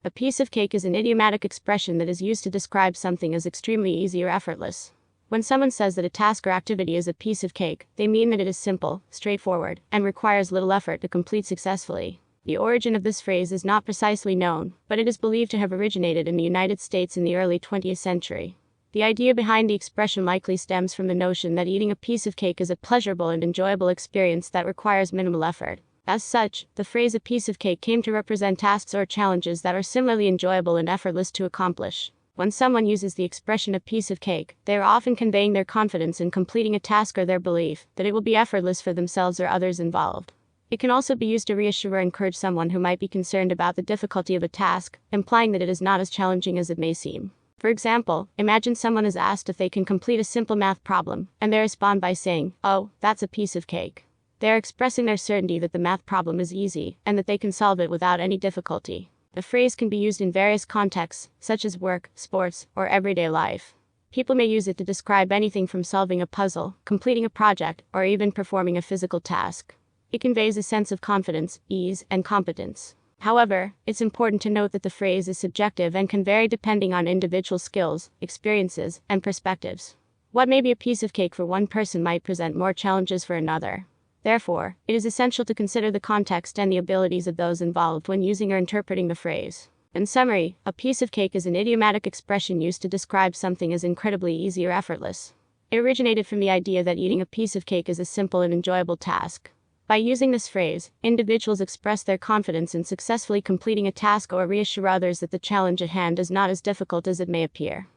A piece of cake is an idiomatic expression that is used to describe something as extremely easy or effortless. When someone says that a task or activity is a piece of cake, they mean that it is simple, straightforward, and requires little effort to complete successfully. The origin of this phrase is not precisely known, but it is believed to have originated in the United States in the early 20th century. The idea behind the expression likely stems from the notion that eating a piece of cake is a pleasurable and enjoyable experience that requires minimal effort. As such, the phrase "a piece of cake" came to represent tasks or challenges that are similarly enjoyable and effortless to accomplish. When someone uses the expression "a piece of cake," they are often conveying their confidence in completing a task or their belief that it will be effortless for themselves or others involved. It can also be used to reassure or encourage someone who might be concerned about the difficulty of a task, implying that it is not as challenging as it may seem. For example, imagine someone is asked if they can complete a simple math problem, and they respond by saying, "Oh, that's a piece of cake." They are expressing their certainty that the math problem is easy, and that they can solve it without any difficulty. The phrase can be used in various contexts, such as work, sports, or everyday life. People may use it to describe anything from solving a puzzle, completing a project, or even performing a physical task. It conveys a sense of confidence, ease, and competence. However, it's important to note that the phrase is subjective and can vary depending on individual skills, experiences, and perspectives. What may be a piece of cake for one person might present more challenges for another. Therefore, it is essential to consider the context and the abilities of those involved when using or interpreting the phrase. In summary, a piece of cake is an idiomatic expression used to describe something as incredibly easy or effortless. It originated from the idea that eating a piece of cake is a simple and enjoyable task. By using this phrase, individuals express their confidence in successfully completing a task or reassure others that the challenge at hand is not as difficult as it may appear.